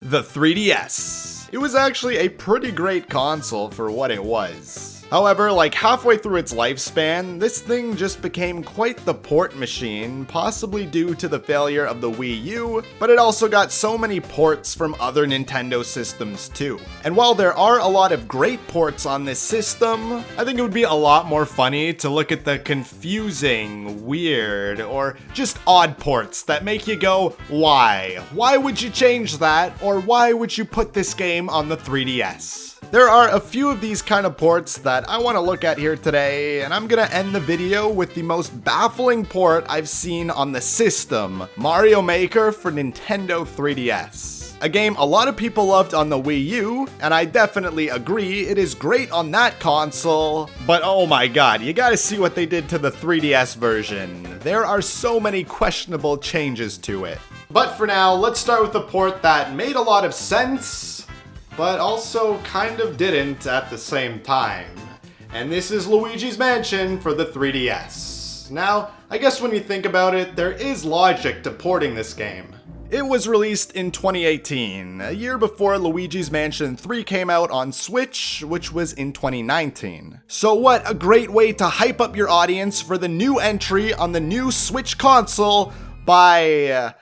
The 3DS. It was actually a pretty great console for what it was. However, like halfway through its lifespan, this thing just became quite the port machine, possibly due to the failure of the Wii U, but it also got so many ports from other Nintendo systems too. And while there are a lot of great ports on this system, I think it would be a lot more funny to look at the confusing, weird, or just odd ports that make you go, why? Why would you change that? Or why would you put this game on the 3DS? There are a few of these kind of ports that I want to look at here today, and I'm gonna end the video with the most baffling port I've seen on the system, Mario Maker for Nintendo 3DS. A game a lot of people loved on the Wii U, and I definitely agree, it is great on that console, but oh my god, you gotta see what they did to the 3DS version. There are so many questionable changes to it. But for now, let's start with the port that made a lot of sense, but also kind of didn't at the same time. And this is Luigi's Mansion for the 3DS. Now, I guess when you think about it, there is logic to porting this game. It was released in 2018, a year before Luigi's Mansion 3 came out on Switch, which was in 2019. So what a great way to hype up your audience for the new entry on the new Switch console by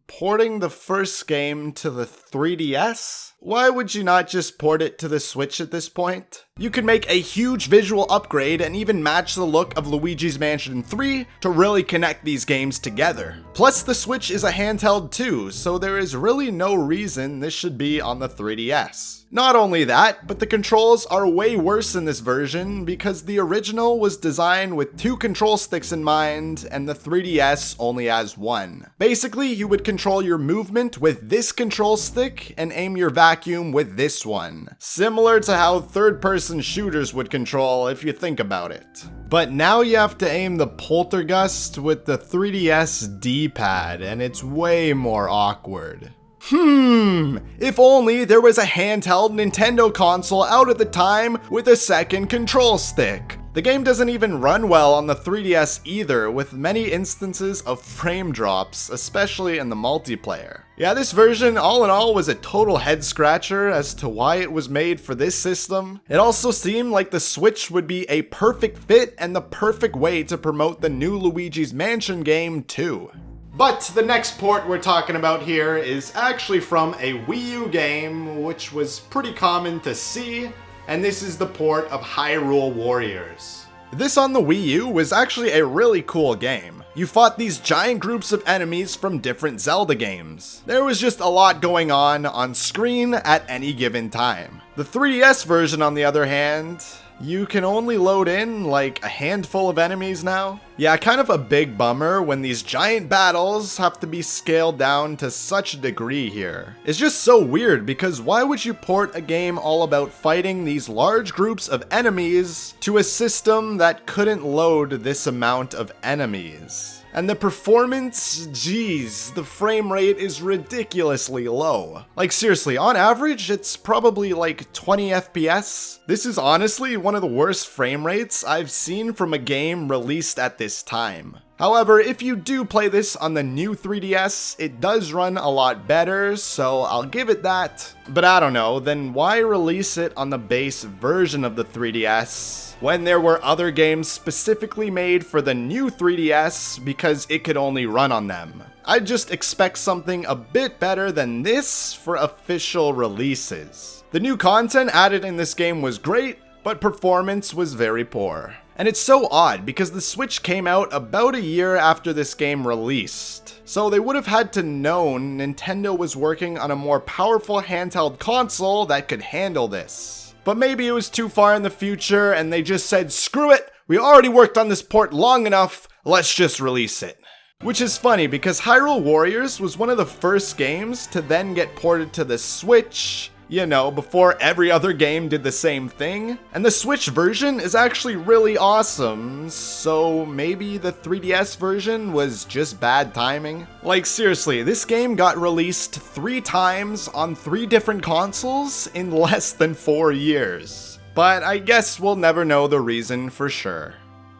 porting the first game to the 3DS? Why would you not just port it to the Switch at this point? You could make a huge visual upgrade and even match the look of Luigi's Mansion 3 to really connect these games together. Plus the Switch is a handheld too, so there is really no reason this should be on the 3DS. Not only that, but the controls are way worse in this version because the original was designed with 2 control sticks in mind and the 3DS only has 1. Basically, you would control your movement with this control stick and aim your vacuum with this one. Similar to how third-person shooters would control if you think about it. But now you have to aim the poltergust with the 3DS D-pad and it's way more awkward. If only there was a handheld Nintendo console out at the time with a second control stick. The game doesn't even run well on the 3DS either, with many instances of frame drops, especially in the multiplayer. Yeah, this version, all in all, was a total head scratcher as to why it was made for this system. It also seemed like the Switch would be a perfect fit and the perfect way to promote the new Luigi's Mansion game too. But the next port we're talking about here is actually from a Wii U game, which was pretty common to see, and this is the port of Hyrule Warriors. This on the Wii U was actually a really cool game. You fought these giant groups of enemies from different Zelda games. There was just a lot going on screen at any given time. The 3DS version, on the other hand, you can only load in like a handful of enemies now. Yeah, kind of a big bummer when these giant battles have to be scaled down to such a degree here. It's just so weird because why would you port a game all about fighting these large groups of enemies to a system that couldn't load this amount of enemies? And the performance, geez, the frame rate is ridiculously low. Like seriously, on average, it's probably like 20 FPS. This is honestly one of the worst frame rates I've seen from a game released at this time. However, if you do play this on the new 3DS, it does run a lot better, so I'll give it that. But I don't know, then why release it on the base version of the 3DS when there were other games specifically made for the new 3DS because it could only run on them? I'd just expect something a bit better than this for official releases. The new content added in this game was great, but performance was very poor. And it's so odd because the Switch came out about a year after this game released. So they would have had to known Nintendo was working on a more powerful handheld console that could handle this. But maybe it was too far in the future and they just said, screw it, we already worked on this port long enough, let's just release it. Which is funny because Hyrule Warriors was one of the first games to then get ported to the Switch, you know, before every other game did the same thing. And the Switch version is actually really awesome, so maybe the 3DS version was just bad timing. Like seriously, this game got released 3 times on 3 different consoles in less than 4 years. But I guess we'll never know the reason for sure.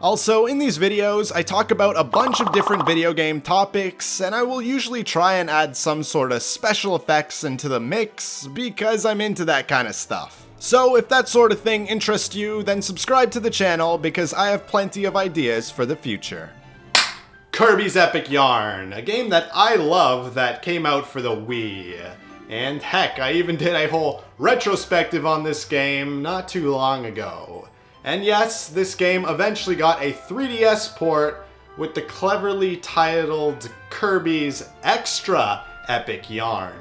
Also, in these videos, I talk about a bunch of different video game topics, and I will usually try and add some sort of special effects into the mix, because I'm into that kind of stuff. So if that sort of thing interests you, then subscribe to the channel, because I have plenty of ideas for the future. Kirby's Epic Yarn, a game that I love that came out for the Wii. And heck, I even did a whole retrospective on this game not too long ago. And yes, this game eventually got a 3DS port with the cleverly titled Kirby's Extra Epic Yarn.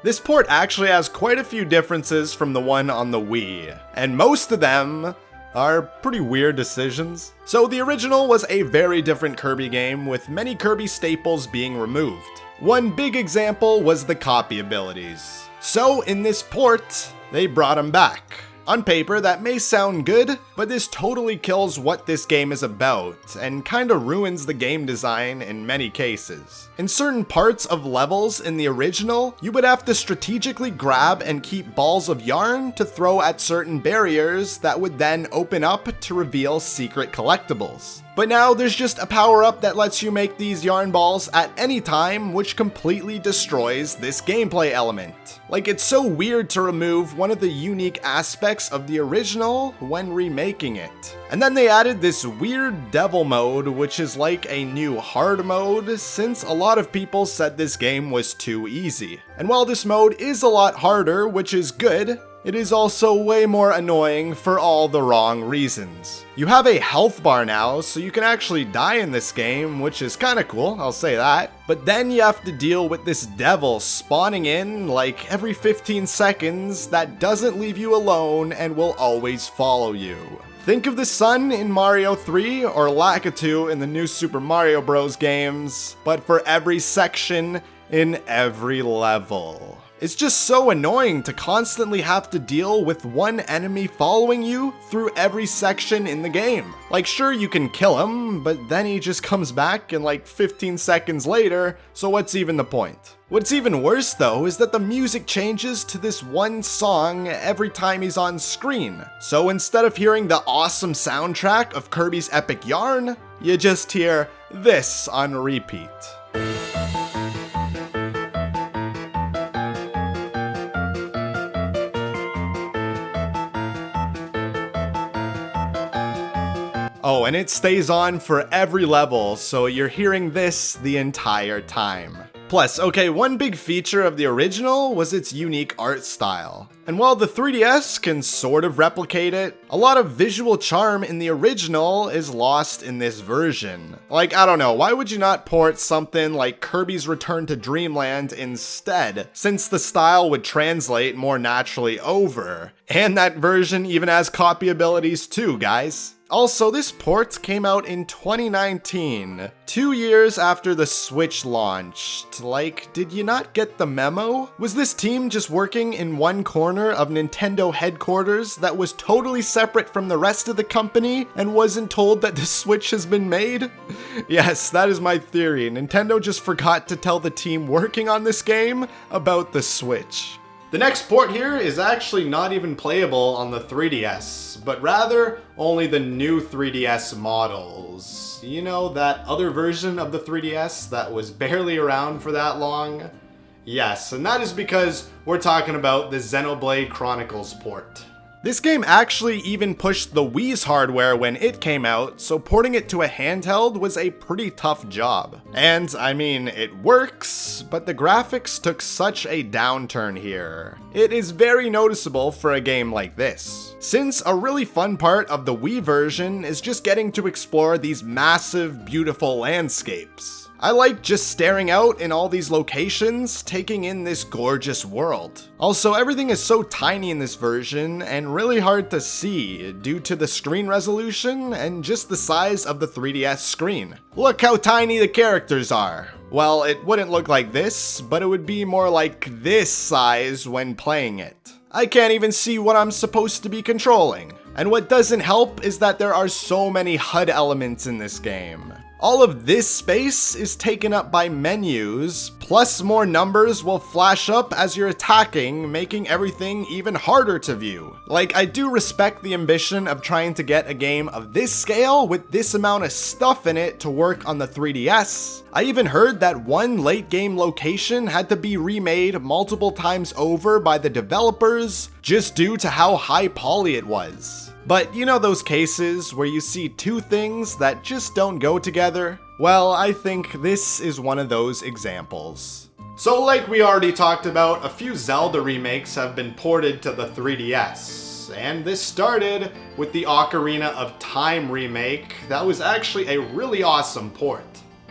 This port actually has quite a few differences from the one on the Wii, and most of them are pretty weird decisions. So the original was a very different Kirby game, with many Kirby staples being removed. One big example was the copy abilities. So in this port, they brought them back. On paper, that may sound good, but this totally kills what this game is about, and kinda ruins the game design in many cases. In certain parts of levels in the original, you would have to strategically grab and keep balls of yarn to throw at certain barriers that would then open up to reveal secret collectibles. But now there's just a power-up that lets you make these yarn balls at any time, which completely destroys this gameplay element. Like, it's so weird to remove one of the unique aspects of the original when remaking it. And then they added this weird devil mode, which is like a new hard mode, since a lot of people said this game was too easy. And while this mode is a lot harder, which is good, it is also way more annoying for all the wrong reasons. You have a health bar now, so you can actually die in this game, which is kinda cool, I'll say that. But then you have to deal with this devil spawning in like every 15 seconds that doesn't leave you alone and will always follow you. Think of the sun in Mario 3 or Lakitu in the new Super Mario Bros. Games, but for every section in every level. It's just so annoying to constantly have to deal with one enemy following you through every section in the game. Like, sure, you can kill him, but then he just comes back in like 15 seconds later, so what's even the point? What's even worse though is that the music changes to this one song every time he's on screen. So instead of hearing the awesome soundtrack of Kirby's Epic Yarn, you just hear this on repeat. Oh, and it stays on for every level, so you're hearing this the entire time. Plus, okay, one big feature of the original was its unique art style. And while the 3DS can sort of replicate it, a lot of visual charm in the original is lost in this version. Like, I don't know, why would you not port something like Kirby's Return to Dreamland instead, since the style would translate more naturally over? And that version even has copy abilities too, guys. Also, this port came out in 2019, 2 years after the Switch launched. Like, did you not get the memo? Was this team just working in one corner of Nintendo headquarters that was totally separate from the rest of the company and wasn't told that the Switch has been made? Yes, that is my theory. Nintendo just forgot to tell the team working on this game about the Switch. The next port here is actually not even playable on the 3DS, but rather only the new 3DS models. You know, that other version of the 3DS that was barely around for that long? Yes, and that is because we're talking about the Xenoblade Chronicles port. This game actually even pushed the Wii's hardware when it came out, so porting it to a handheld was a pretty tough job. And I mean, it works, but the graphics took such a downturn here. It is very noticeable for a game like this, since a really fun part of the Wii version is just getting to explore these massive, beautiful landscapes. I like just staring out in all these locations, taking in this gorgeous world. Also, everything is so tiny in this version and really hard to see due to the screen resolution and just the size of the 3DS screen. Look how tiny the characters are. Well, it wouldn't look like this, but it would be more like this size when playing it. I can't even see what I'm supposed to be controlling. And what doesn't help is that there are so many HUD elements in this game. All of this space is taken up by menus, plus more numbers will flash up as you're attacking, making everything even harder to view. Like, I do respect the ambition of trying to get a game of this scale with this amount of stuff in it to work on the 3DS. I even heard that one late game location had to be remade multiple times over by the developers just due to how high poly it was. But you know those cases where you see two things that just don't go together? Well, I think this is one of those examples. So like we already talked about, a few Zelda remakes have been ported to the 3DS. And this started with the Ocarina of Time remake that was actually a really awesome port.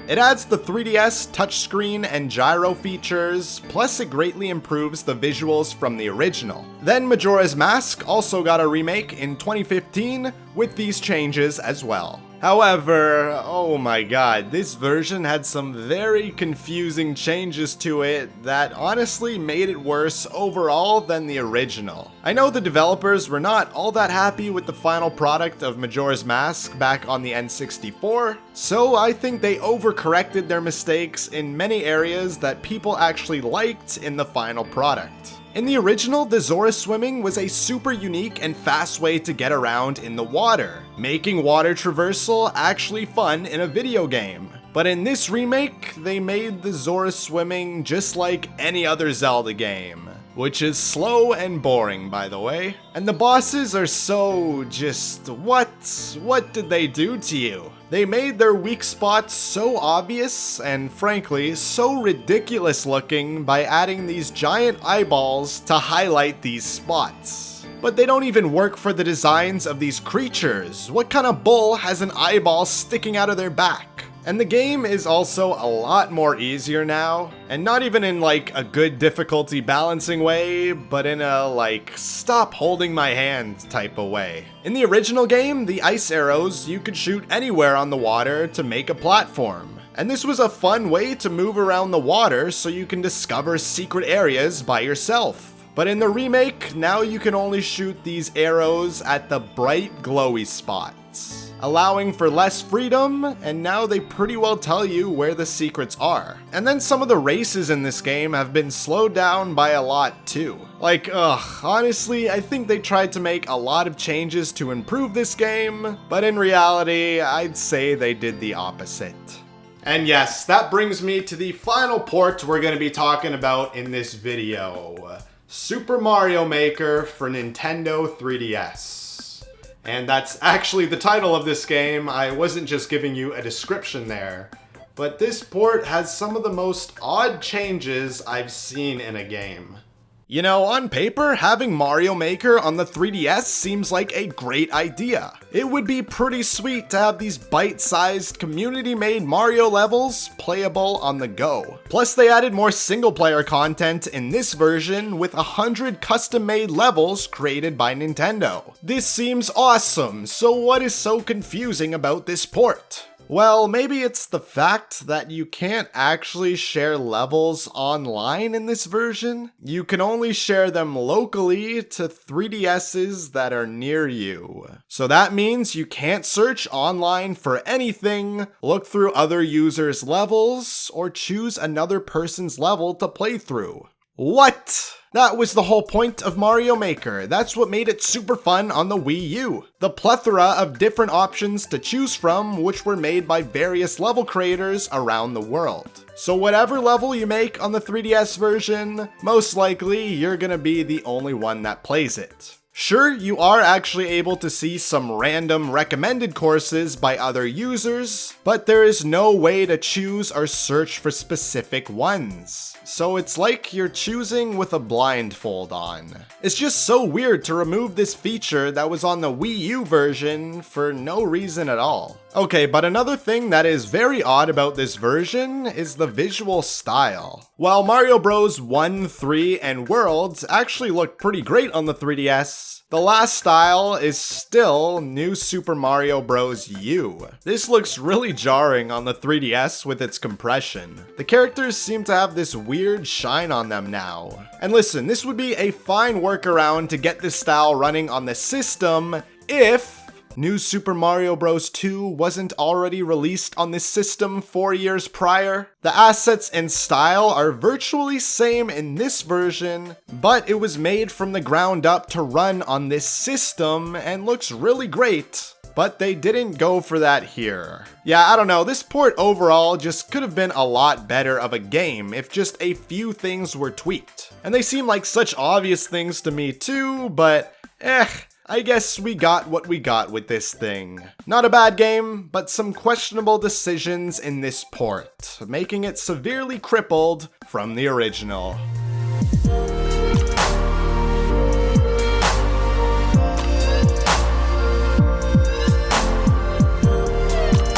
It adds the 3DS touchscreen and gyro features, plus it greatly improves the visuals from the original. Then Majora's Mask also got a remake in 2015 with these changes as well. However, oh my god, this version had some very confusing changes to it that honestly made it worse overall than the original. I know the developers were not all that happy with the final product of Majora's Mask back on the N64, so I think they overcorrected their mistakes in many areas that people actually liked in the final product. In the original, the Zora swimming was a super unique and fast way to get around in the water, making water traversal actually fun in a video game. But in this remake, they made the Zora swimming just like any other Zelda game, which is slow and boring, by the way. And the bosses are so just, what did they do to you? They made their weak spots so obvious and frankly so ridiculous looking by adding these giant eyeballs to highlight these spots. But they don't even work for the designs of these creatures. What kind of bull has an eyeball sticking out of their back? And the game is also a lot more easier now, and not even in like a good difficulty balancing way, but in a like stop holding my hand type of way. In the original game, the ice arrows you could shoot anywhere on the water to make a platform. And this was a fun way to move around the water so you can discover secret areas by yourself. But in the remake, now you can only shoot these arrows at the bright glowy spots, allowing for less freedom, and now they pretty well tell you where the secrets are. And then some of the races in this game have been slowed down by a lot too. Like, honestly, I think they tried to make a lot of changes to improve this game, but in reality, I'd say they did the opposite. And yes, that brings me to the final port we're going to be talking about in this video. Super Mario Maker for Nintendo 3DS. And that's actually the title of this game. I wasn't just giving you a description there. But this port has some of the most odd changes I've seen in a game. You know, on paper, having Mario Maker on the 3DS seems like a great idea. It would be pretty sweet to have these bite-sized, community-made Mario levels playable on the go. Plus, they added more single-player content in this version with 100 custom-made levels created by Nintendo. This seems awesome, so what is so confusing about this port? Well, maybe it's the fact that you can't actually share levels online in this version. You can only share them locally to 3DSs that are near you. So that means you can't search online for anything, look through other users' levels, or choose another person's level to play through. What? That was the whole point of Mario Maker. That's what made it super fun on the Wii U. The plethora of different options to choose from, which were made by various level creators around the world. So whatever level you make on the 3DS version, most likely you're gonna be the only one that plays it. Sure, you are actually able to see some random recommended courses by other users, but there is no way to choose or search for specific ones. So it's like you're choosing with a blindfold on. It's just so weird to remove this feature that was on the Wii U version for no reason at all. Okay, but another thing that is very odd about this version is the visual style. While Mario Bros. 1, 3, and Worlds actually look pretty great on the 3DS, the last style is still New Super Mario Bros. U. This looks really jarring on the 3DS with its compression. The characters seem to have this weird shine on them now. And listen, this would be a fine workaround to get this style running on the system if New Super Mario Bros. 2 wasn't already released on this system 4 years prior. The assets and style are virtually same in this version, but it was made from the ground up to run on this system and looks really great. But they didn't go for that here. Yeah, I don't know, this port overall just could have been a lot better of a game if just a few things were tweaked. And they seem like such obvious things to me too, but I guess we got what we got with this thing. Not a bad game, but some questionable decisions in this port, making it severely crippled from the original.